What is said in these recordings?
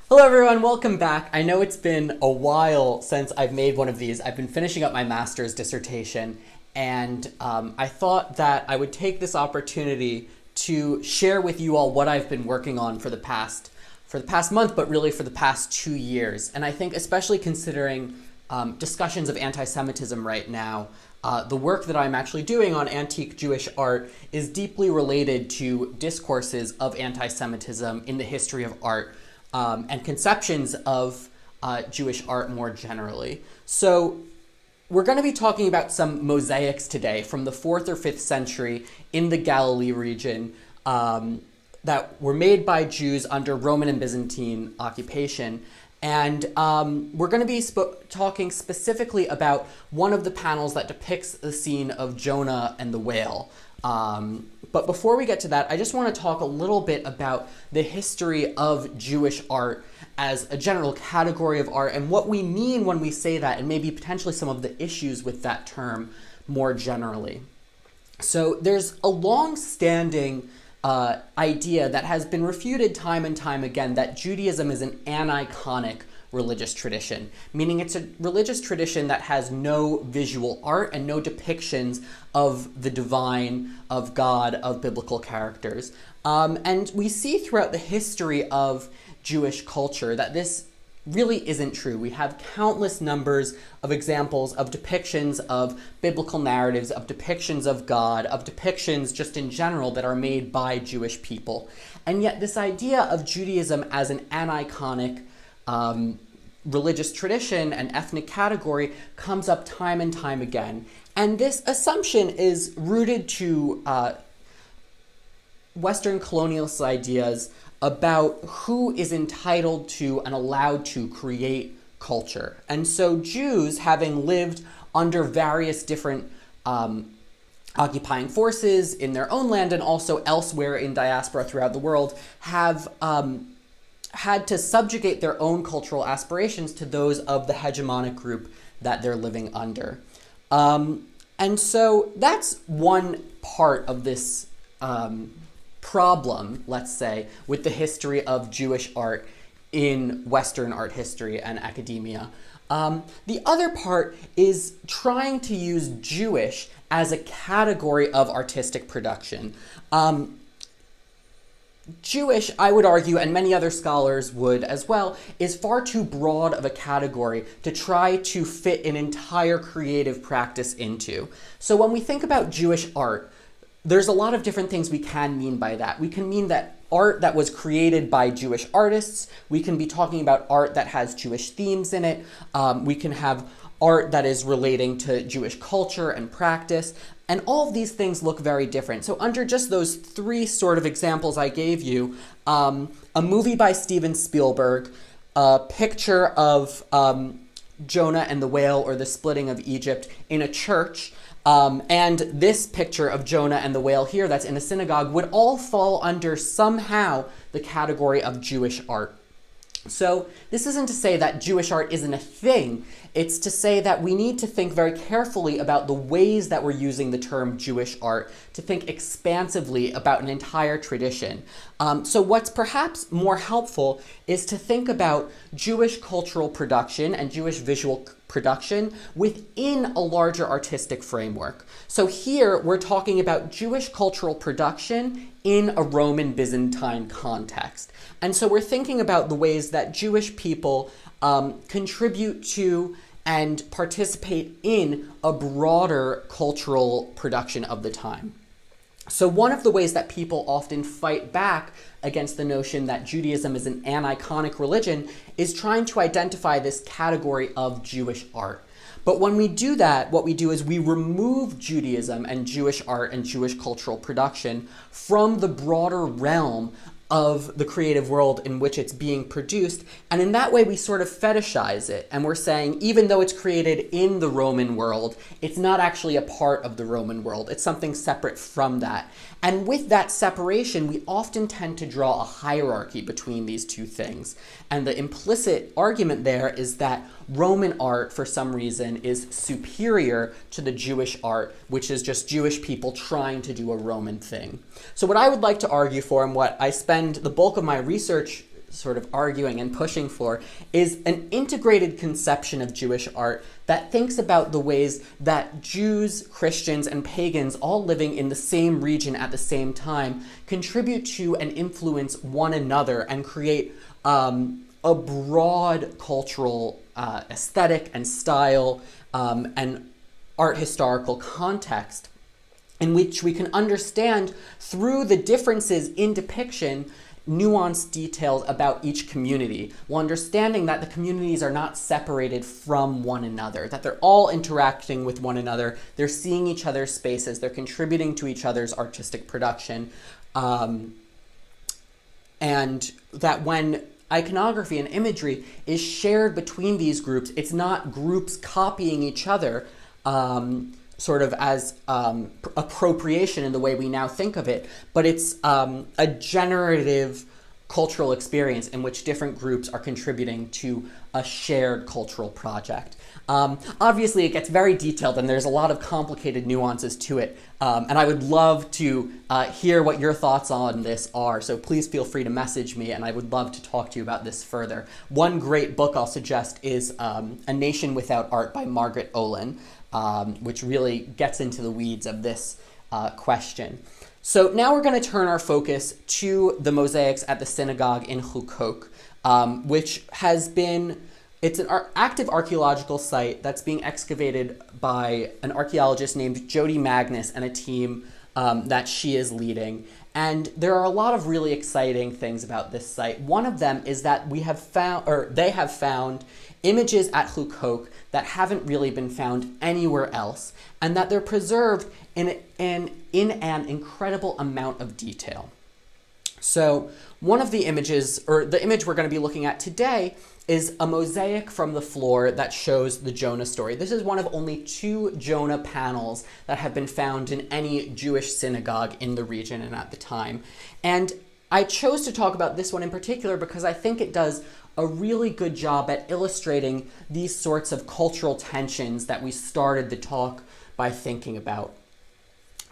Hello everyone, welcome back. I know it's been a while since I've made one of these. I've been finishing up my master's dissertation, and I thought that I would take this opportunity to share with you all what I've been working on for the past month, but really for the past 2 years. And I think especially considering discussions of anti-Semitism right now, the work that I'm actually doing on antique Jewish art is deeply related to discourses of anti-Semitism in the history of art. And conceptions of Jewish art more generally. So we're going to be talking about some mosaics today from the 4th or 5th century in the Galilee region that were made by Jews under Roman and Byzantine occupation. And we're going to be talking specifically about one of the panels that depicts the scene of Jonah and the whale. But before we get to that, I just want to talk a little bit about the history of Jewish art as a general category of art and what we mean when we say that, and maybe potentially some of the issues with that term more generally. So there's a long-standing idea that has been refuted time and time again that Judaism is an aniconic religious tradition, meaning it's a religious tradition that has no visual art and no depictions of the divine, of God, of biblical characters. And we see throughout the history of Jewish culture that this really isn't true. We have countless numbers of examples of depictions of biblical narratives, of depictions of God, of depictions just in general that are made by Jewish people. And yet this idea of Judaism as an aniconic religious tradition and ethnic category comes up time and time again. And this assumption is rooted to Western colonialist ideas about who is entitled to and allowed to create culture. And so Jews, having lived under various different occupying forces in their own land and also elsewhere in diaspora throughout the world, have had to subjugate their own cultural aspirations to those of the hegemonic group that they're living under. And so that's one part of this problem, let's say, with the history of Jewish art in Western art history and academia. The other part is trying to use Jewish as a category of artistic production. Jewish, I would argue, and many other scholars would as well, is far too broad of a category to try to fit an entire creative practice into. So when we think about Jewish art, there's a lot of different things we can mean by that. We can mean that art that was created by Jewish artists. We can be talking about art that has Jewish themes in it. We can have art that is relating to Jewish culture and practice. And all of these things look very different. So under just those three sort of examples I gave you, a movie by Steven Spielberg, a picture of Jonah and the whale or the splitting of Egypt in a church, and this picture of Jonah and the whale here that's in a synagogue would all fall under somehow the category of Jewish art. So this isn't to say that Jewish art isn't a thing. It's to say that we need to think very carefully about the ways that we're using the term Jewish art, to think expansively about an entire tradition. So what's perhaps more helpful is to think about Jewish cultural production and Jewish visual production within a larger artistic framework. So here we're talking about Jewish cultural production in a Roman Byzantine context. And so we're thinking about the ways that Jewish people contribute to and participate in a broader cultural production of the time. So one of the ways that people often fight back against the notion that Judaism is an aniconic religion is trying to identify this category of Jewish art. But when we do that, what we do is we remove Judaism and Jewish art and Jewish cultural production from the broader realm of the creative world in which it's being produced. And in that way, we sort of fetishize it. And we're saying, even though it's created in the Roman world, it's not actually a part of the Roman world. It's something separate from that. And with that separation, we often tend to draw a hierarchy between these two things. And the implicit argument there is that Roman art, for some reason, is superior to the Jewish art, which is just Jewish people trying to do a Roman thing. So what I would like to argue for, and what I spend the bulk of my research sort of arguing and pushing for is an integrated conception of Jewish art that thinks about the ways that Jews, Christians, and pagans all living in the same region at the same time contribute to and influence one another and create a broad cultural aesthetic and style and art historical context in which we can understand through the differences in depiction nuanced details about each community, while understanding that the communities are not separated from one another, that they're all interacting with one another, they're seeing each other's spaces, they're contributing to each other's artistic production, and that when iconography and imagery is shared between these groups, it's not groups copying each other, sort of as appropriation in the way we now think of it, but it's a generative cultural experience in which different groups are contributing to a shared cultural project. Obviously, it gets very detailed and there's a lot of complicated nuances to it, and I would love to hear what your thoughts on this are, so please feel free to message me and I would love to talk to you about this further. One great book I'll suggest is A Nation Without Art by Margaret Olin, which really gets into the weeds of this question. So now we're going to turn our focus to the mosaics at the synagogue in Hukok, which has been, it's an active archaeological site that's being excavated by an archaeologist named Jody Magnus and a team that she is leading. And there are a lot of really exciting things about this site. One of them is that we have found, or they have found, images at Hukok that haven't really been found anywhere else, and that they're preserved in an incredible amount of detail. So one of the images, or the image we're going to be looking at today, is a mosaic from the floor that shows the Jonah story. This is one of only 2 Jonah panels that have been found in any Jewish synagogue in the region and at the time. And I chose to talk about this one in particular because I think it does a really good job at illustrating these sorts of cultural tensions that we started the talk by thinking about.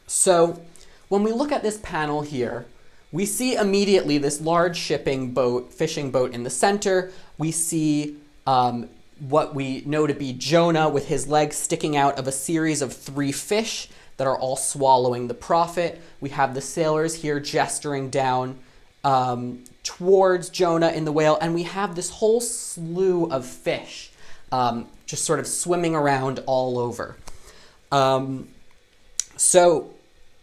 So when we look at this panel here, we see immediately this large fishing boat in the center. We see what we know to be Jonah with his legs sticking out of a series of 3 fish that are all swallowing the prophet. We have the sailors here gesturing down towards Jonah in the whale, and we have this whole slew of fish just sort of swimming around all over. So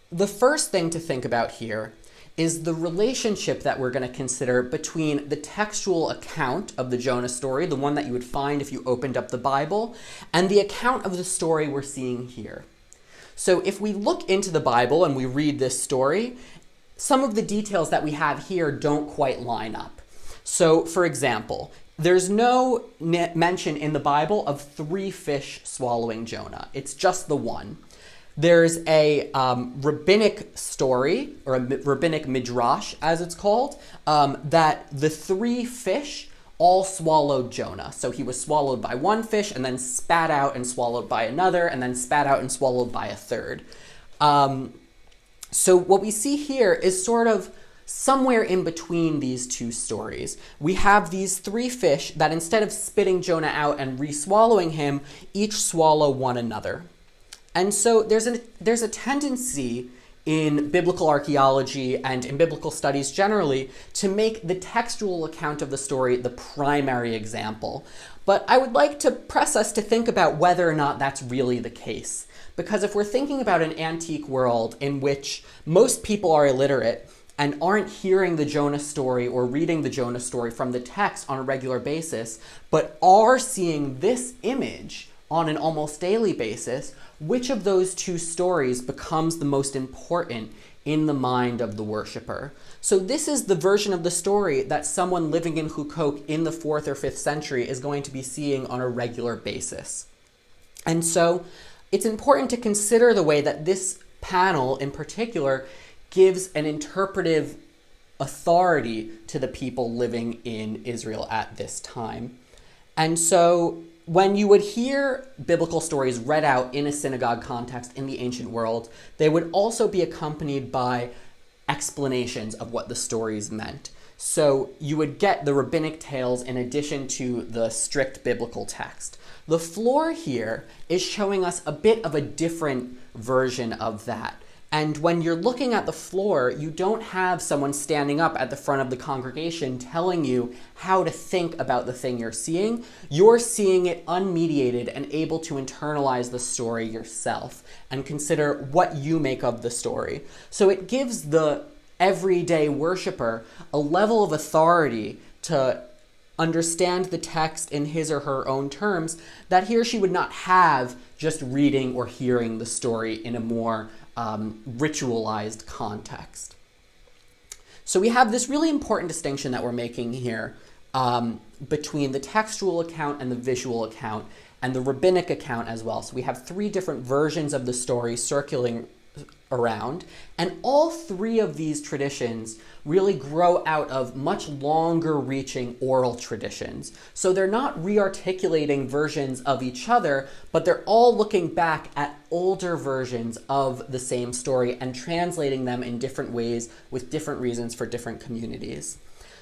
the first thing to think about here is the relationship that we're going to consider between the textual account of the Jonah story, the one that you would find if you opened up the Bible, and the account of the story we're seeing here. So if we look into the Bible and we read this story, some of the details that we have here don't quite line up. So, for example, there's no mention in the Bible of 3 fish swallowing Jonah. It's just the one. There's a rabbinic story, or a rabbinic midrash, as it's called, that the 3 fish all swallowed Jonah. So he was swallowed by one fish, and then spat out and swallowed by another, and then spat out and swallowed by a third. So what we see here is sort of somewhere in between these 2 stories. We have these 3 fish that instead of spitting Jonah out and re-swallowing him, each swallow one another. And so there's a tendency in biblical archaeology and in biblical studies generally to make the textual account of the story the primary example. But I would like to press us to think about whether or not that's really the case. Because if we're thinking about an antique world in which most people are illiterate and aren't hearing the Jonah story or reading the Jonah story from the text on a regular basis, but are seeing this image on an almost daily basis, which of those 2 stories becomes the most important in the mind of the worshiper? So this is the version of the story that someone living in Hukok in the 4th or 5th century is going to be seeing on a regular basis. And so it's important to consider the way that this panel in particular gives an interpretive authority to the people living in Israel at this time. And so when you would hear biblical stories read out in a synagogue context in the ancient world, they would also be accompanied by explanations of what the stories meant. So you would get the rabbinic tales in addition to the strict biblical text. The floor here is showing us a bit of a different version of that. And when you're looking at the floor, you don't have someone standing up at the front of the congregation telling you how to think about the thing you're seeing. You're seeing it unmediated and able to internalize the story yourself and consider what you make of the story. So it gives the everyday worshiper a level of authority to understand the text in his or her own terms that he or she would not have just reading or hearing the story in a more ritualized context. So we have this really important distinction that we're making here between the textual account and the visual account and the rabbinic account as well. So we have three different versions of the story circulating around, and all three of these traditions really grow out of much longer reaching oral traditions. So they're not re-articulating versions of each other, but they're all looking back at older versions of the same story and translating them in different ways with different reasons for different communities.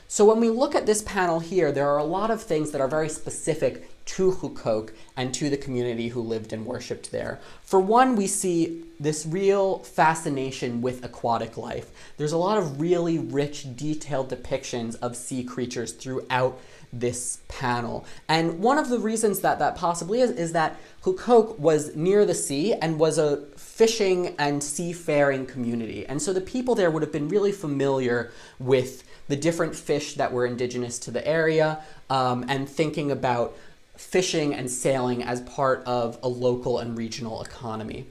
So when we look at this panel here, there are a lot of things that are very specific to Hukok and to the community who lived and worshipped there. For one, we see this real fascination with aquatic life. There's a lot of really rich, detailed depictions of sea creatures throughout this panel. And one of the reasons that that possibly is that Hukok was near the sea and was a fishing and seafaring community. And so the people there would have been really familiar with the different fish that were indigenous to the area, and thinking about fishing and sailing as part of a local and regional economy.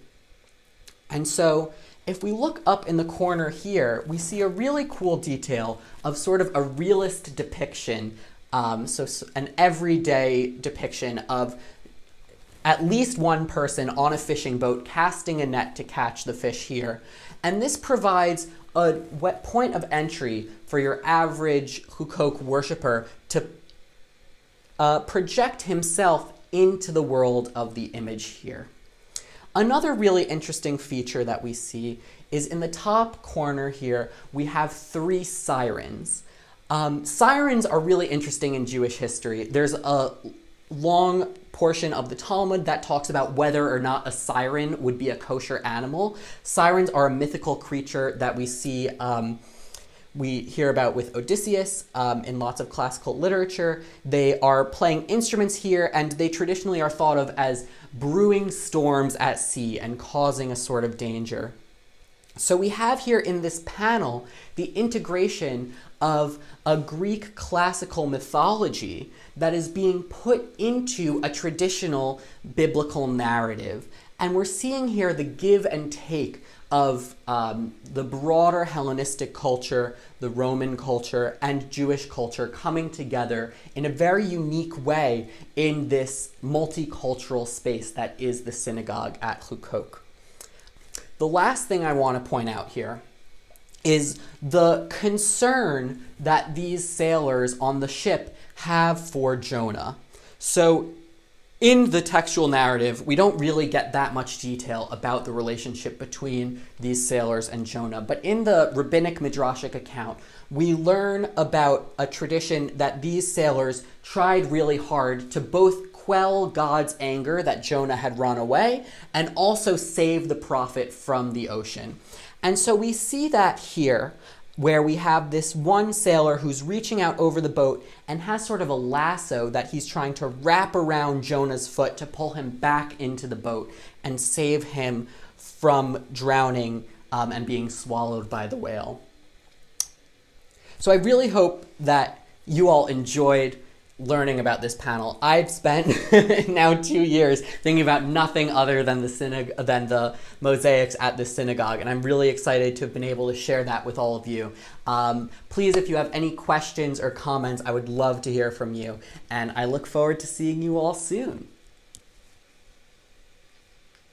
And so if we look up in the corner here, we see a really cool detail of sort of a realist depiction, so an everyday depiction of at least one person on a fishing boat casting a net to catch the fish here. And this provides a point of entry for your average Hukok worshiper to project himself into the world of the image here. Another really interesting feature that we see is in the top corner here, we have three sirens. Sirens are really interesting in Jewish history. There's a long portion of the Talmud that talks about whether or not a siren would be a kosher animal. Sirens are a mythical creature that we see, we hear about with Odysseus in lots of classical literature. They are playing instruments here, and they traditionally are thought of as brewing storms at sea and causing a sort of danger. So we have here in this panel the integration of a Greek classical mythology that is being put into a traditional biblical narrative. And we're seeing here the give and take of the broader Hellenistic culture, the Roman culture, and Jewish culture coming together in a very unique way in this multicultural space that is the synagogue at Hukok. The last thing I want to point out here is the concern that these sailors on the ship have for Jonah. So in the textual narrative, we don't really get that much detail about the relationship between these sailors and Jonah. But in the rabbinic midrashic account, we learn about a tradition that these sailors tried really hard to both quell God's anger that Jonah had run away and also save the prophet from the ocean. And so we see that here, where we have this one sailor who's reaching out over the boat and has sort of a lasso that he's trying to wrap around Jonah's foot to pull him back into the boat and save him from drowning and being swallowed by the whale. So I really hope that you all enjoyed learning about this panel. I've spent now 2 years thinking about nothing other than the mosaics at the synagogue, and I'm really excited to have been able to share that with all of you. Please, if you have any questions or comments, I would love to hear from you, and I look forward to seeing you all soon.